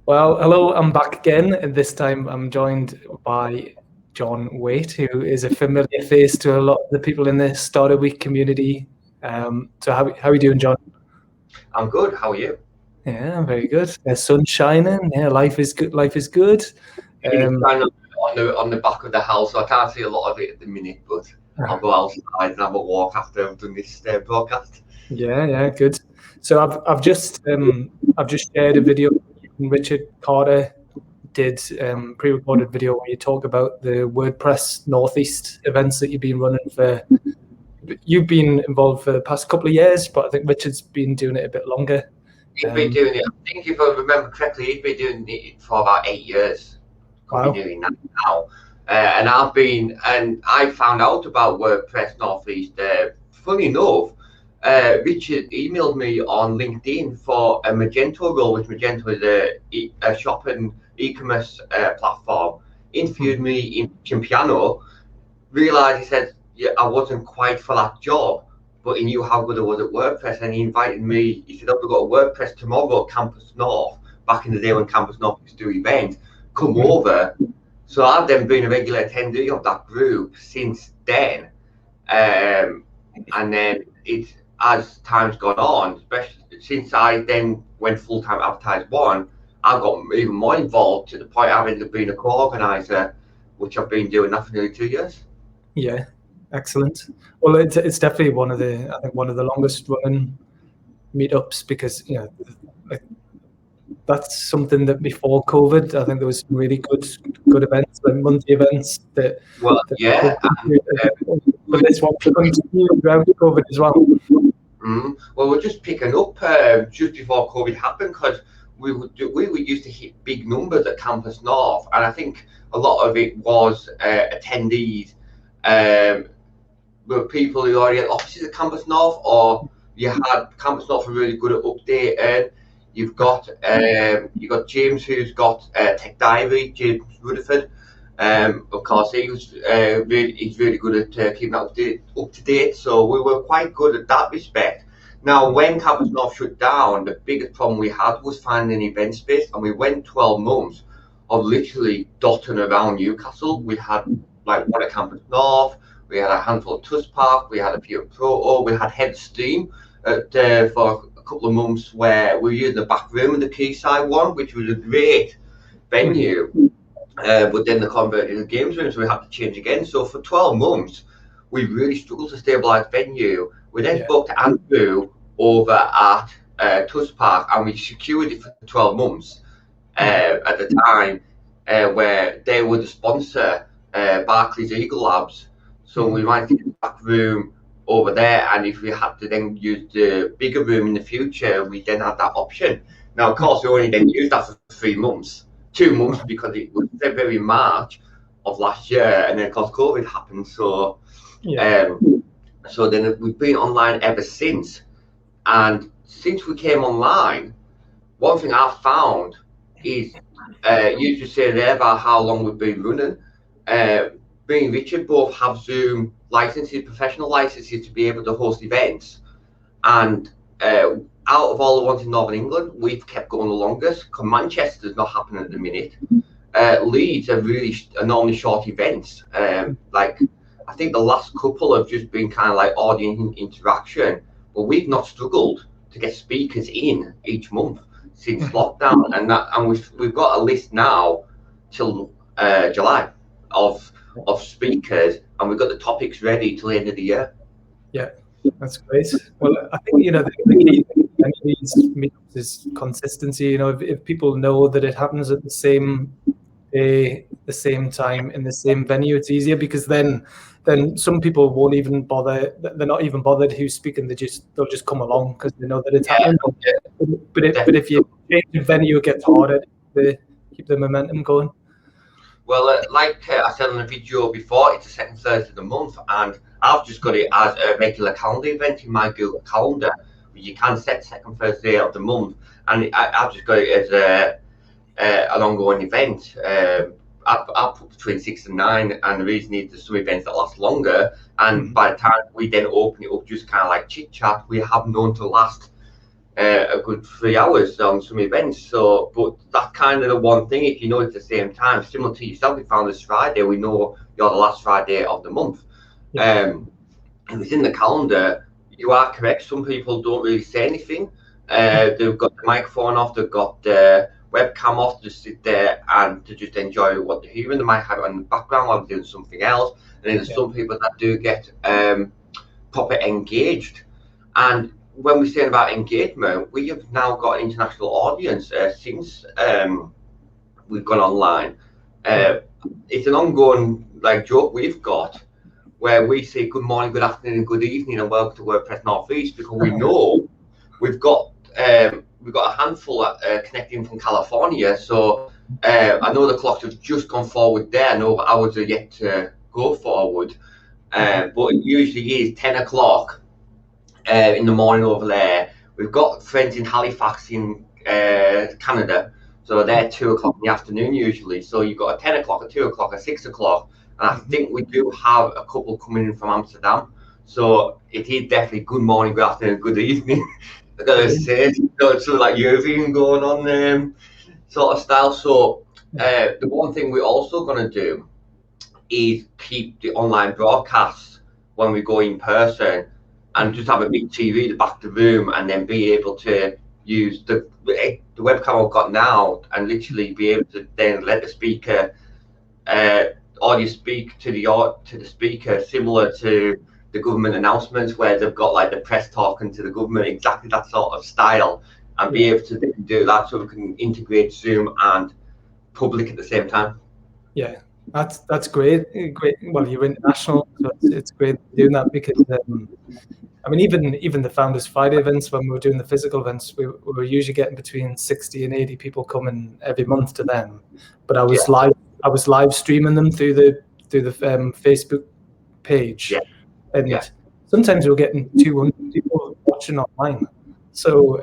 Well, hello, I'm back again, and this time I'm joined by John Waite, who is a familiar face to a lot of the people in the Starter Week community. So how are you doing, John? I'm good. How are you? Yeah, I'm very good. The sun's shining. Yeah, life is good. Life is good. It's Um, kind of on the back of the house, so I can't see a lot of it at the minute. But I'll go outside and have a walk after I've done this broadcast. yeah, good. So I've just shared a video. Richard Carter did pre-recorded video where you talk about the WordPress Northeast events that you've been running for. You've been involved for the past couple of years, but I think Richard's been doing it a bit longer. He's been doing it. I think if I remember correctly, he's been doing it for about 8 years. Could be Wow. doing that now. And I found out about WordPress Northeast. Funny enough, Richard emailed me on LinkedIn for a Magento role, which Magento is a shop and e-commerce platform. Interviewed me in Chimpiano. Realised he said, yeah, I wasn't quite for that job, but he knew how good I was at WordPress, and he invited me. He said, "Oh, we've got a WordPress tomorrow at Campus North." Back in the day when Campus North used to do events, come over. So I've then been a regular attendee of that group since then. And then as time's gone on, especially since I then went full time advertise one, I got even more involved to the point I've ended up being a co-organizer, which I've been doing now for nearly 2 years. Yeah, excellent. Well, it's definitely one of the longest running meetups because like, that's something that before COVID, I think there was some really good events, like monthly events that. Well, yeah, But this one continued throughout COVID as well. Well, we're just picking up just before COVID happened because we would used to hit big numbers at Campus North, and I think a lot of it was attendees were people who already had offices at Campus North, or you had Campus North were really good at updating. You've got James, who's got Tech Diary, James Rutherford. Of course, he's really good at keeping that up to date. So we were quite good at that respect. Now, when Campus North shut down, the biggest problem we had was finding an event space, and we went 12 months of literally dotting around Newcastle. We had like one at Campus North, we had a handful of Tuss Park, we had a few at Proto, we had Head Steam for a couple of months where we were using the back room in the Quayside one, which was a great venue. But then they converted the games room, so we had to change again. So for 12 months, we really struggled to stabilise venue. We then booked Andrew over at Tuss Park, and we secured it for 12 months at the time, where they were the sponsor, Barclays Eagle Labs. So we might get the back room over there, and if we had to then use the bigger room in the future, we then had that option. Now, of course, we only then used that for 3 months. 2 months because it was February, March of last year, and then of course COVID happened. So, so then we've been online ever since. And since we came online, one thing I've found is you just say there about how long we've been running. Me and Richard both have Zoom licenses, professional licenses to be able to host events, and out of all the ones in Northern England, we've kept going the longest. Because Manchester's not happening at the minute. Leeds are normally short events. Like I think the last couple have just been kind of like audience interaction, but we've not struggled to get speakers in each month since lockdown, and we've got a list now till July of speakers, and we've got the topics ready till the end of the year. Yeah, that's great. Well, I think the key thing in these meetups is consistency. If people know that it happens at the same day, the same time, in the same venue, it's easier because then some people won't even bother. They're not even bothered who's speaking. They'll just come along because they know that it's happening. But if you change the venue, it gets harder to keep the momentum going. Well, like I said on the video before, it's the second Thursday of the month, and I've just got it as a regular calendar event in my Google Calendar. You can set second Thursday of the month, and I've just got it as an ongoing event. I put between 6 and 9, and the reason is there's some events that last longer, and by the time we then open it up, just kind of like chit chat, we have known to last a good 3 hours on some events. So, but that's kind of the one thing, if you know it's the same time, similar to yourself, we found this Friday, we know you're the last Friday of the month. If it's in the calendar, you are correct. Some people don't really say anything. They've got the microphone off, they've got the webcam off, to just sit there and to just enjoy what they're hearing. They might have it on the background while they're doing something else. And then there's some people that do get proper engaged. And when we're saying about engagement, we have now got an international audience since we've gone online. It's an ongoing joke we've got, where we say good morning, good afternoon, and good evening, and welcome to WordPress Northeast, because we know we've got a handful connecting from California. So I know the clocks have just gone forward there. I know hours are yet to go forward, but it usually is 10 o'clock in the morning over there. We've got friends in Halifax in Canada, so they're 2 o'clock in the afternoon usually. So you've got a 10 o'clock, a 2 o'clock, a 6 o'clock. And I think we do have a couple coming in from Amsterdam. So it is definitely good morning, good afternoon, good evening. I'm going to say, so like European going on sort of style. So the one thing we're also going to do is keep the online broadcasts when we go in person, and just have a big TV at the back of the room, and then be able to use the webcam I've got now, and literally be able to then let the speaker or you speak to the speaker, similar to the government announcements where they've got like the press talking to the government, exactly that sort of style, and be able to do that, so we can integrate Zoom and public at the same time. Yeah, that's great. Well, you're international, so it's great doing that, because I mean, even the Founders Friday events, when we were doing the physical events, we were usually getting between 60 and 80 people coming every month to them. But I was live streaming them through the Facebook page, and sometimes we were getting 200 people watching online. So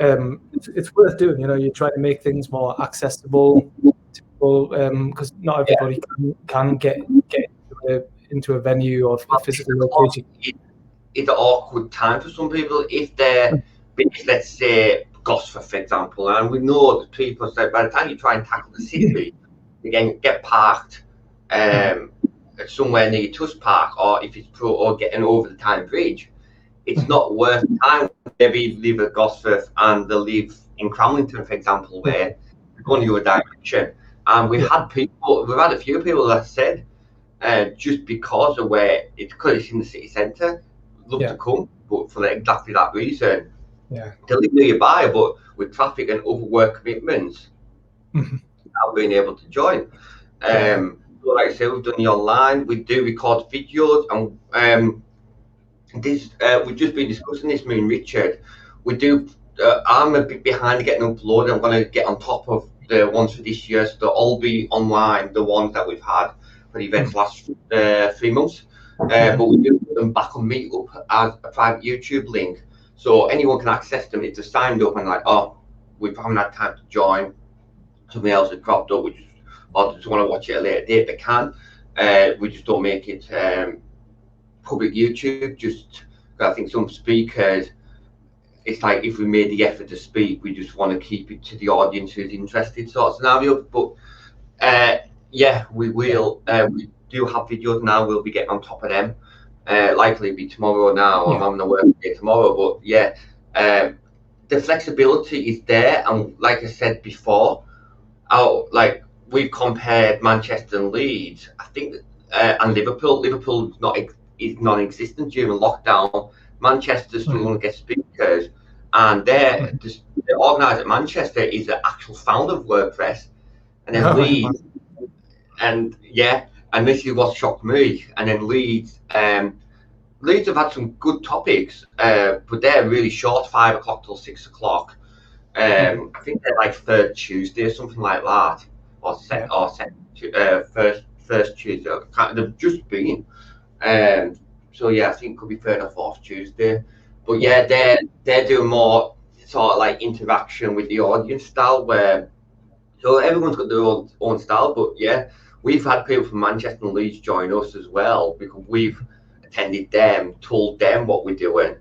it's worth doing. You try to make things more accessible to people, because not everybody can get into a venue or a physical location. It's an awkward time for some people if they're, let's say, Gosford, for example, and we know that people say by the time you try and tackle the city, you get parked somewhere near Tuss Park, or if it's or getting over the Tyne Bridge, it's not worth time. Maybe live at Gosford and they live in Cramlington, for example, where they're going to your direction. And we've had a few people that said, just because of where it's in the city centre, love to come, but for exactly that reason, to live nearby, but with traffic and other work commitments, not being able to join. So like I say, we've done the online, we do record videos, and we've just been discussing this, me and Richard. We do. I'm a bit behind getting uploaded. I'm going to get on top of the ones for this year, so they'll all be online. The ones that we've had for the events last 3 months. But we do put them back on Meetup as a private YouTube link, so anyone can access them if they're signed up and like, oh, we haven't had time to join, something else has cropped up, or just want to watch it at a later date, they can. We just don't make it public YouTube, just because I think some speakers, it's like if we made the effort to speak, we just want to keep it to the audience who's interested, sort of scenario. But we will. We do have videos now. We'll be getting on top of them. Likely be tomorrow now. I'm having a work day tomorrow, but the flexibility is there. And like I said before, we've compared Manchester and Leeds, I think, and Liverpool. Liverpool is non-existent during lockdown. Manchester's still going to get speakers, and the organiser at Manchester is the actual founder of WordPress, and then Leeds, and this is what shocked me. And then Leeds have had some good topics, but they're really short, 5 o'clock till 6 o'clock. I think they're like third Tuesday or something like that, or first Tuesday. They've just been. So I think it could be third or fourth Tuesday. But they're doing more sort of like interaction with the audience style, where so everyone's got their own style. But we've had people from Manchester and Leeds join us as well, because we've attended them, told them what we're doing.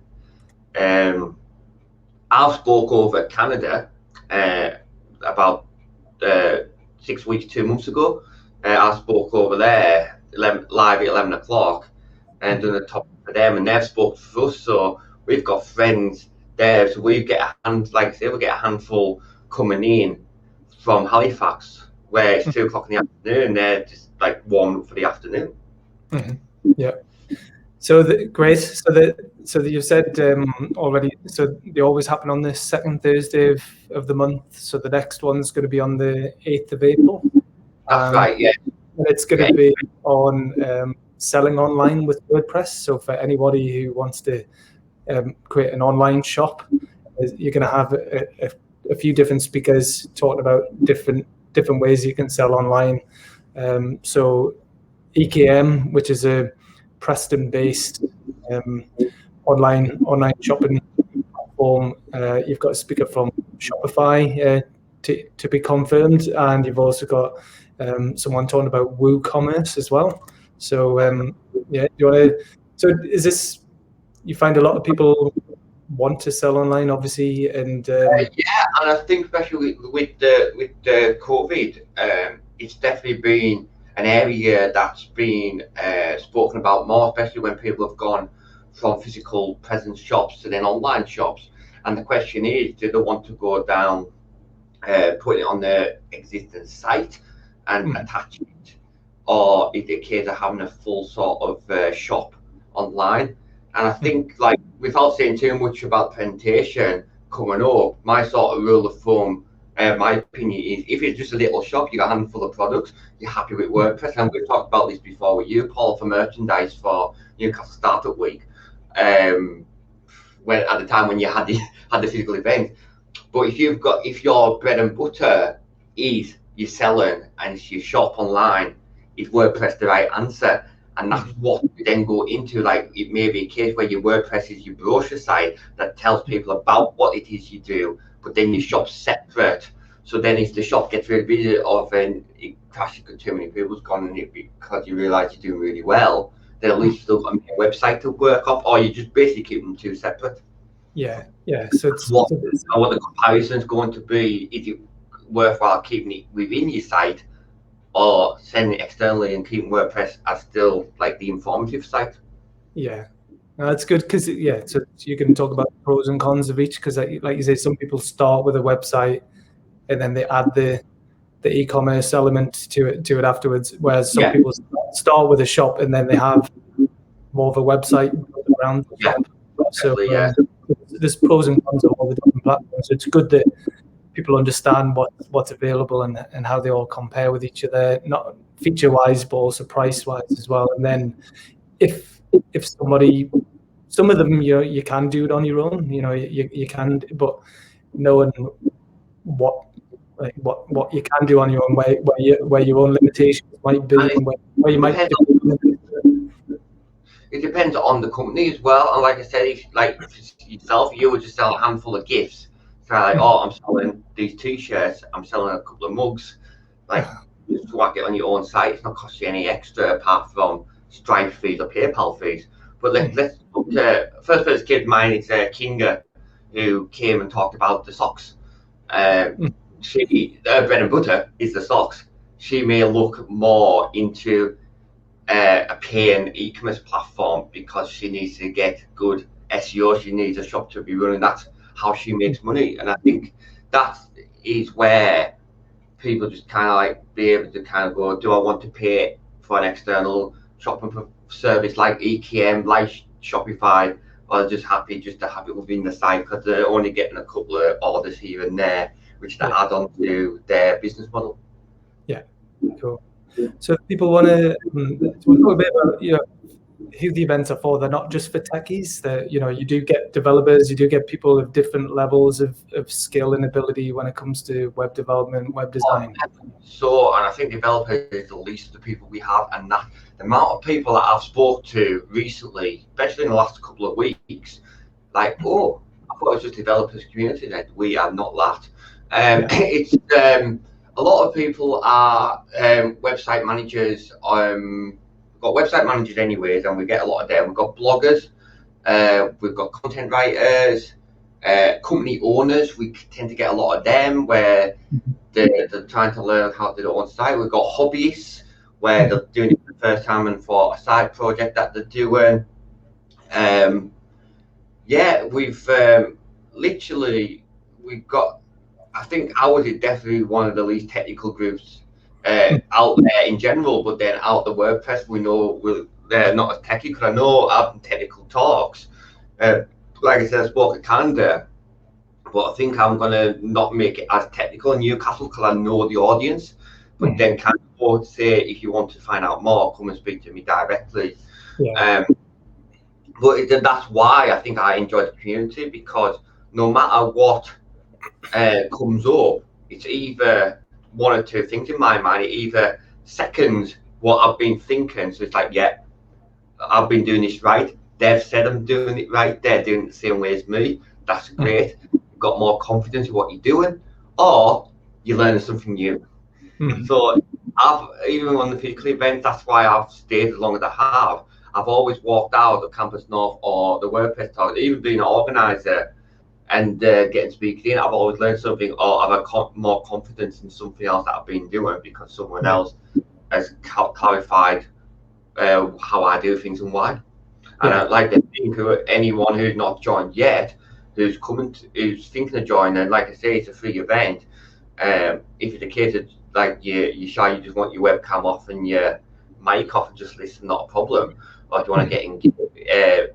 I've spoke over Canada about 6 weeks, 2 months ago. I spoke over there live at 11 o'clock and done a top for them, and they've spoke for us. So we've got friends there. So we get like I say, we get a handful coming in from Halifax, where it's 2 o'clock in the afternoon. They're just like warming up for the afternoon. Yeah. So great. So that you said already. So they always happen on the second Thursday of the month. So the next one's going to be on the 8th of April. That's right. Yeah. And it's going to be on selling online with WordPress. So for anybody who wants to create an online shop, you're going to have a few different speakers talking about different ways you can sell online. So EKM, which is a Preston-based online shopping platform. You've got a speaker from Shopify to be confirmed, and you've also got someone talking about WooCommerce as well. So yeah, do you want to? So is this? You find a lot of people want to sell online, obviously, and yeah, and I think especially with the COVID, it's definitely been an area that's been spoken about more, especially when people have gone from physical presence shops to then online shops. And the question is, do they want to go down putting it on their existing site and attach it, or is it a case of having a full sort of shop online? And I think, like, without saying too much about presentation coming up, my sort of rule of thumb, my opinion is, if it's just a little shop, you got a handful of products, you're happy with WordPress. And we've talked about this before with you, Paul, for merchandise for Newcastle Startup Week, when at the time when you had the physical event. But if your bread and butter is you're selling and it's your shop online, is WordPress the right answer? And that's what you then go into. Like, it may be a case where your WordPress is your brochure site that tells people about what it is you do, but then your shop's separate. So then if the shop gets really busy, or then it crashes because too many people's gone in it because you realise you're doing really well, then at least you've still got a website to work off, or you just basically keep them two separate. Yeah. So it's what the comparison is going to be. Is it worthwhile keeping it within your site, or sending it externally and keeping WordPress as still like the informative site? Yeah, that's good, because so you can talk about the pros and cons of each, because like you say, some people start with a website and then they add the e-commerce element to it afterwards, whereas some people start with a shop and then they have more of a website around the shop. So there's pros and cons of all the different platforms. So it's good that people understand what's available and how they all compare with each other, not feature-wise, but also price-wise as well. And then if somebody, some of them you can do it on your own, you can, but knowing what you can do on your own, where your own limitations might be, and where you might do. It depends on the company as well. And like I said, if yourself, you would just sell a handful of gifts. So like, I'm selling these t-shirts, I'm selling a couple of mugs. Like, just whack it on your own site. It's not cost you any extra apart from Stripe fees or PayPal fees. But let's look at first person kid of mine. It's Kinga, who came and talked about the socks. She bread and butter is the socks. She may look more into a paying e-commerce platform because she needs to get good SEO. She needs a shop to be running. That's how she makes money. And I think that is where people just kind of like be able to kind of go, do I want to pay for an external shopping service like EKM, like Shopify, or just happy to have it within the site because they're only getting a couple of orders here and there, which they add on to their business model. Yeah, cool. So if people want to talk a bit about who the events are for. They're not just for techies. You do get developers, you do get people of different levels of skill and ability when it comes to web development, web design. So, and I think developers is the least of the people we have, and that the amount of people that I've spoke to recently, especially in the last couple of weeks, like, I thought it was just developers community. That we are not that. It's a lot of people are website managers. We've got website managers anyways, and we get a lot of them. We've got bloggers, we've got content writers, Company owners, we tend to get a lot of them where they're trying to learn how to do their own site. We've got hobbyists where they're doing it for the first time and for a side project that they're doing. We've literally, we've got, I think ours is definitely one of the least technical groups out there in general, but then out the WordPress, we know they're not as techy, because I know I've done technical talks. Like I said, I spoke at Canada, but I think I'm going to not make it as technical in Newcastle because I know the audience, but then kind of say, if you want to find out more, come and speak to me directly. But that's why I think I enjoy the community, because no matter what comes up, it's either one or two things in my mind. It either seconds what I've been thinking, so it's like, yeah, I've been doing this right. They've said I'm doing it right. They're doing it the same way as me. That's great. You've got more confidence in what you're doing, or you're learning something new. So even on the physical events, that's why I've stayed as long as I have. I've always walked out of Campus North or the WordPress talk, even being an organizer and getting speakers in. I've always learned something, or I've had more confidence in something else that I've been doing because someone else has clarified how I do things and why. And I'd like to think of anyone who's not joined yet, who's thinking of joining, like I say, it's a free event. If it's the case of like you're shy, you just want your webcam off and your mic off and just listen, not a problem. Or if you want to get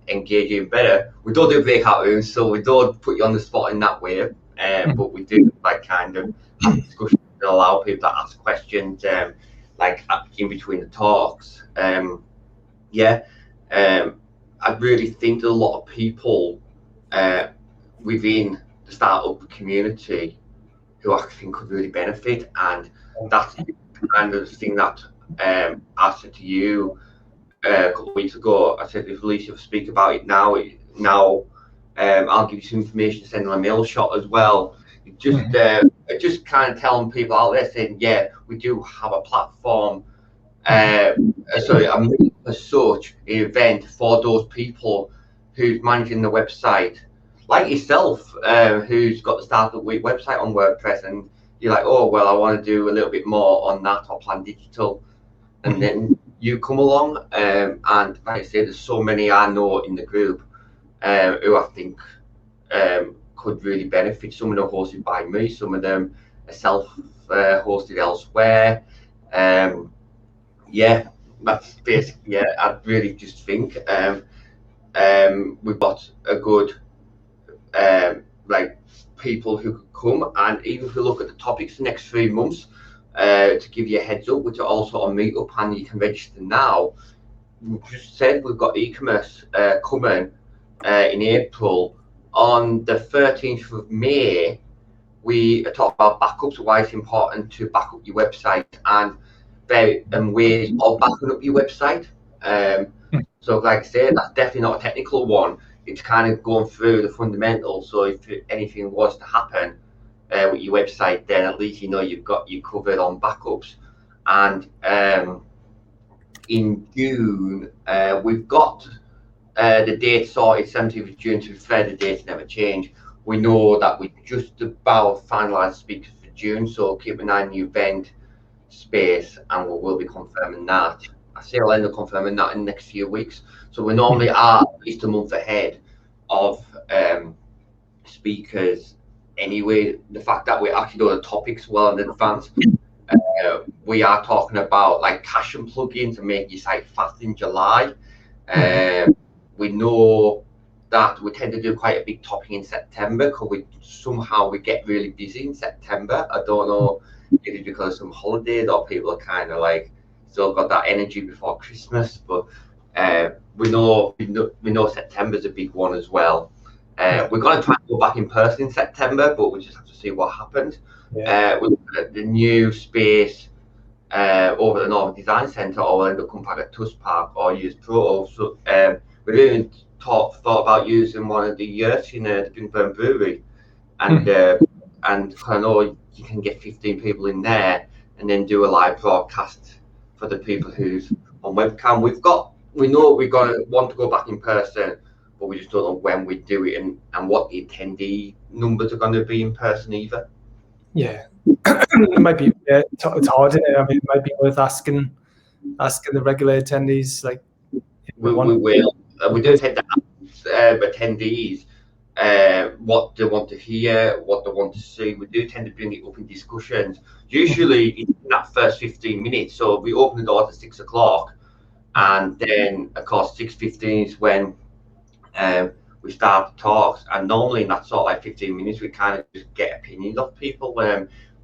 engaging better, we don't do breakout rooms, so we don't put you on the spot in that way. But we do like kind of have discussions and allow people to ask questions, like in between the talks. I really think that a lot of people within the startup community who I think could really benefit, and that's kind of the thing that I said to you a couple of weeks ago. I said, if Alicia will speak about it now, I'll give you some information, send them a mail shot as well. Just kind of telling people out there, saying, yeah, we do have a platform, as such, an event for those people who's managing the website, like yourself, who's got the Startup Week website on WordPress, and you're like, oh, well, I want to do a little bit more on that or plan digital. And then you come along, and like I say, there's so many I know in the group who I think could really benefit. Some of them are hosted by me, some of them are self-hosted elsewhere. That's basically, I really just think we've got a good like people who could come, and even if we look at the topics the next 3 months, to give you a heads up, which are also on Meetup, and you can register now. We just said we've got e-commerce coming in April. On the 13th of May, we talk about backups, why it's important to back up your website, and ways of backing up your website. So like I say, that's definitely not a technical one. It's kind of going through the fundamentals. So if anything was to happen with your website, then at least you know you've got you covered on backups. And in June, we've got the date sorted, 17th of June. To be fair, the dates never change. We know that we just about finalised speakers for June, so keep an eye on the event space, and we will be confirming that. I say I'll end up confirming that in the next few weeks. So we normally are at least a month ahead of speakers anyway. The fact that we actually do the topics well in advance. We are talking about like caching plugins to make your site fast in July. We know that we tend to do quite a big topic in September because we get really busy in September. I don't know if it's because of some holidays or people are kind of like still got that energy before Christmas, but we know September's a big one as well. We're going to try and go back in person in September, but we just have to see what happens. We're looking at the new space over the Northern Design Centre, or we'll end up coming back at Tusk Park or use Proto. So we've even thought about using one of the yurts in the Dunburn Brewery, and I know you can get 15 people in there, and then do a live broadcast for the people who's on webcam. We know we're going to want to go back in person but we just don't know when we do it and what the attendee numbers are going to be in person either. Yeah, it might be. Yeah, it's hard. I mean, it might be worth asking the regular attendees, like, We will. We do tend to ask attendees what they want to hear, what they want to see. We do tend to bring it up in discussions. Usually in that first 15 minutes. So we open the doors at 6 o'clock, and then of course 6:15 is when we start the talks. And normally in that sort of like 15 minutes, we kind of just get opinions of people.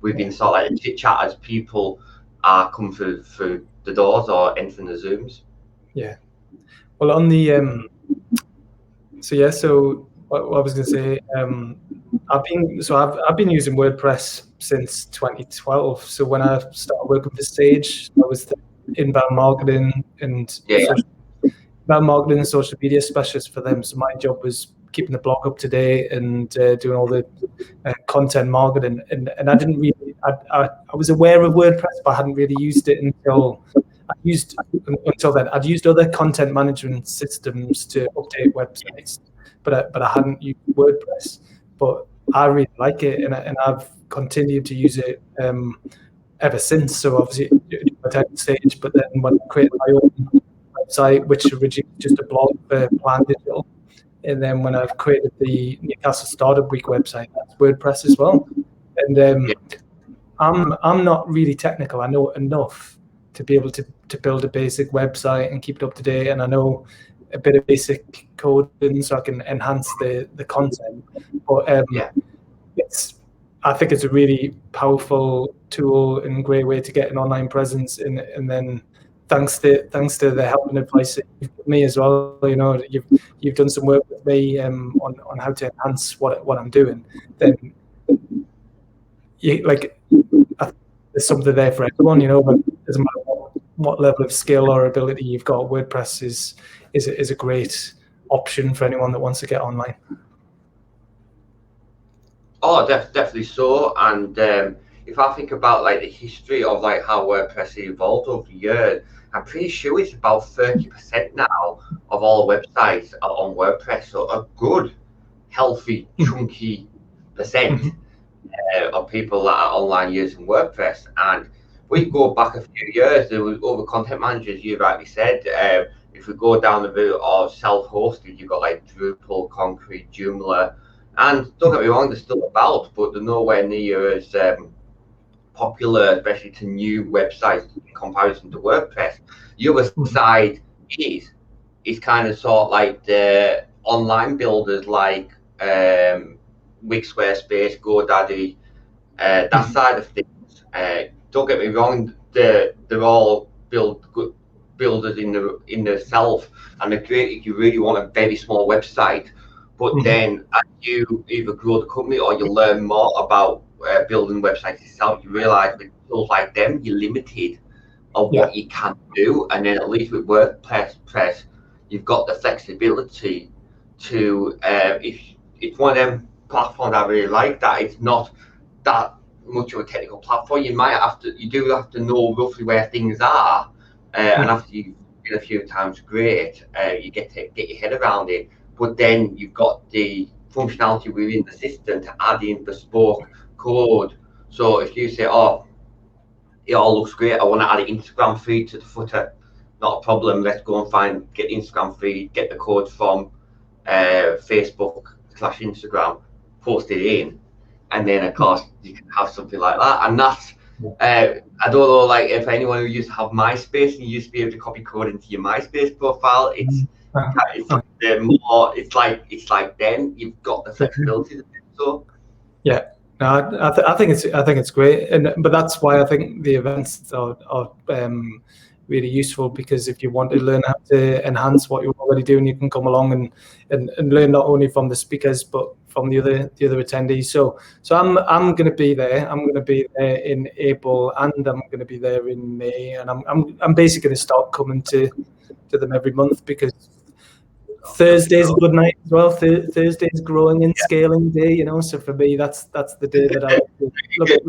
We've been sort of like chit chat as people are coming through the doors or entering the Zooms. Yeah. Well, on the so what I was going to say, I've been using WordPress since 2012. So when I started working for Sage, I was the inbound marketing and social media specialist for them. So my job was keeping the blog up to date and doing all the content marketing. And I didn't really, I was aware of WordPress, but I hadn't really used it until then. I'd used other content management systems to update websites, but I hadn't used WordPress. But I really like it, and I've continued to use it ever since. So obviously, at that stage, but then when I created my own website, which originally was just a blog for Plan Digital, and then when I've created the Newcastle Startup Week website, that's WordPress as well. And I'm not really technical. I know enough to be able to build a basic website and keep it up to date, and I know a bit of basic coding so I can enhance the content. But I think it's a really powerful tool and great way to get an online presence. And then thanks to the help and advice that you've given me as well, you've done some work with me on how to enhance what I'm doing. Then there's something there for everyone, but it doesn't matter what level of skill or ability you've got. WordPress is a great option for anyone that wants to get online. Oh, definitely so. And if I think about like the history of like how WordPress evolved over the years, I'm pretty sure it's about 30% now of all websites are on WordPress. So a good, healthy, chunky percent of people that are online using WordPress. And we go back a few years, there was other content managers, you rightly said. If we go down the route of self-hosted, you've got like Drupal, Concrete, Joomla, and don't get me wrong, they're still about, but they're nowhere near as popular, especially to new websites in comparison to WordPress. The other side is kind of sort of like the online builders like Wix, Squarespace, GoDaddy, that side of things. Don't get me wrong, they're all builders in themselves, and they're great if you really want a very small website. But then as you either grow the company or you learn more about building websites yourself, you realize with tools like them, you're limited on what you can do. And then at least with WordPress, you've got the flexibility to, if it's one of them platforms I really like, that it's not that much of a technical platform. You do have to know roughly where things are. And after you've been a few times, great, you get to get your head around it. But then you've got the functionality within the system to add in bespoke code. So if you say, oh, it all looks great, I want to add an Instagram feed to the footer, not a problem. Let's go and get the Instagram feed, get the code from Facebook/Instagram, post it in. And then, of course, you can have something like that. And that's, I don't know, like if anyone who used to have MySpace and you used to be able to copy code into your MySpace profile, it's like then you've got the flexibility to do so. Yeah, no, I think it's great, but that's why I think the events are really useful, because if you want to learn how to enhance what you're already doing, you can come along and learn not only from the speakers but from the other attendees. So I'm going to be there. I'm going to be there in April, and I'm going to be there in May, and I'm basically going to start coming to them every month, because Thursday's a good night as well. Thursday's growing and scaling day, so for me that's the day that I look at.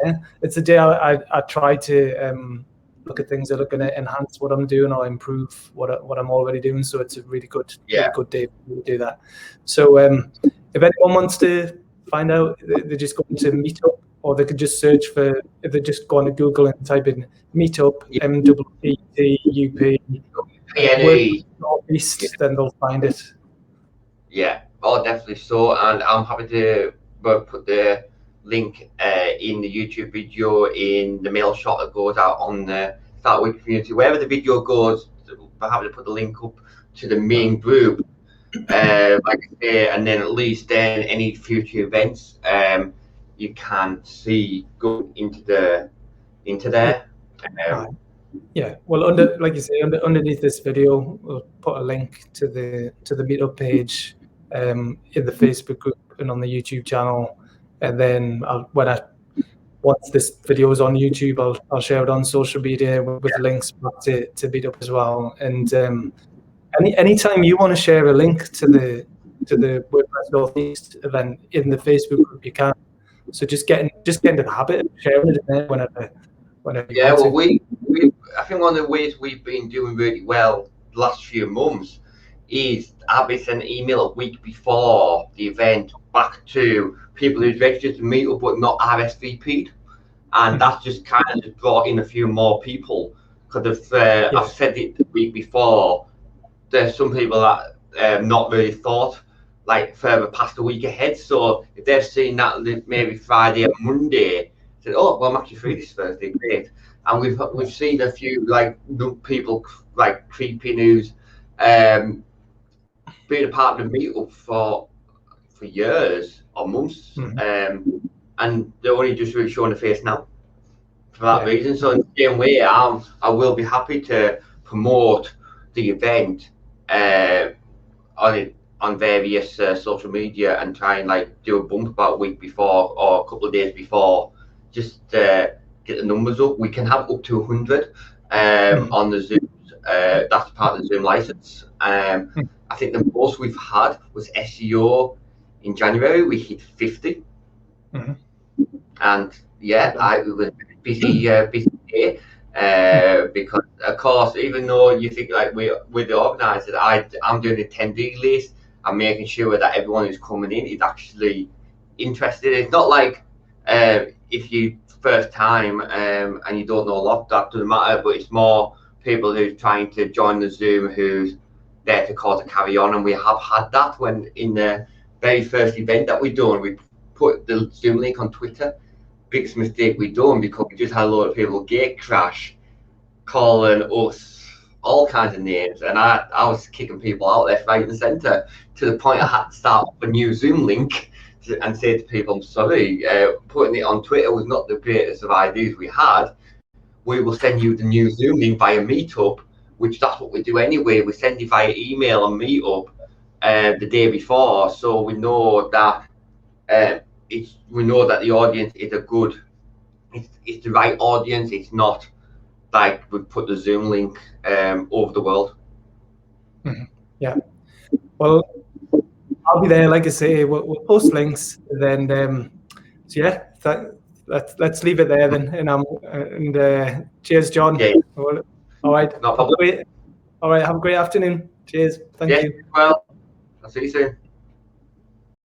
Yeah, it's the day I try to look at things that are going to enhance what I'm doing or improve what I'm already doing. So it's a really good day to do that. So if anyone wants to find out, they just go into Meetup, or they could just search for, if they just go on to Google and type in Meetup, MWETUP, Northeast, then they'll find it. Yeah, oh, definitely so. And I'm happy to put the link in the YouTube video, in the mail shot that goes out on the Start Wiki community. Wherever the video goes, we're happy to put the link up to the main group. Like I say, and then at least then any future events you can see go into there. Yeah, well, like you say, underneath this video, we'll put a link to the Meetup page in the Facebook group and on the YouTube channel. And then once this video is on YouTube, I'll share it on social media with links back to Meetup as well. And anytime you want to share a link to the WordPress Northeast event in the Facebook group, you can. So just get into the habit of sharing it in there whenever you want to. I think one of the ways we've been doing really well the last few months is I've been sending an email a week before the event back to people who've registered to Meetup but not RSVP'd, and that's just kind of just brought in a few more people. Because I've said it the week before, there's some people that not really thought like further past a week ahead. So if they've seen that maybe Friday or Monday, said, "Oh, well, I'm actually free this Thursday, great." And we've seen a few like people like creeping who's been a part of the Meetup for years or months, and they're only just really showing the face now for that reason. So in the same way, I will be happy to promote the event on various social media and try and like do a bump about a week before or a couple of days before, just get the numbers up. We can have up to 100 on the Zoom. That's part of the Zoom license. I think the most we've had was SEO in January. We hit 50, and it was a busy day. Because of course, even though you think like we're the organisers, I'm doing the attendee list. I'm making sure that everyone who's coming in is actually interested. It's not like if you first time and you don't know a lot, that doesn't matter. But it's more people who's trying to join the Zoom, who's there to cause a carry on. And we have had that when in the very first event that we done, we put the Zoom link on Twitter. Biggest mistake we done, because we just had a lot of people gate crash, calling us all kinds of names, and I was kicking people out left, right, and centre, to the point I had to start up a new Zoom link and say to people, "I'm sorry, putting it on Twitter was not the greatest of ideas we had. We will send you the new Zoom link via Meetup," which that's what we do anyway. We send you via email on Meetup the day before, so we know that the audience is it's the right audience. It's not like we put the Zoom link over the world. Yeah, well, I'll be there. Like I say, we'll post links. Then, so yeah, let's leave it there then. And cheers, John. Yeah. All right. No problem. All right. Have a great afternoon. Cheers. Thank you. Well, I'll see you soon.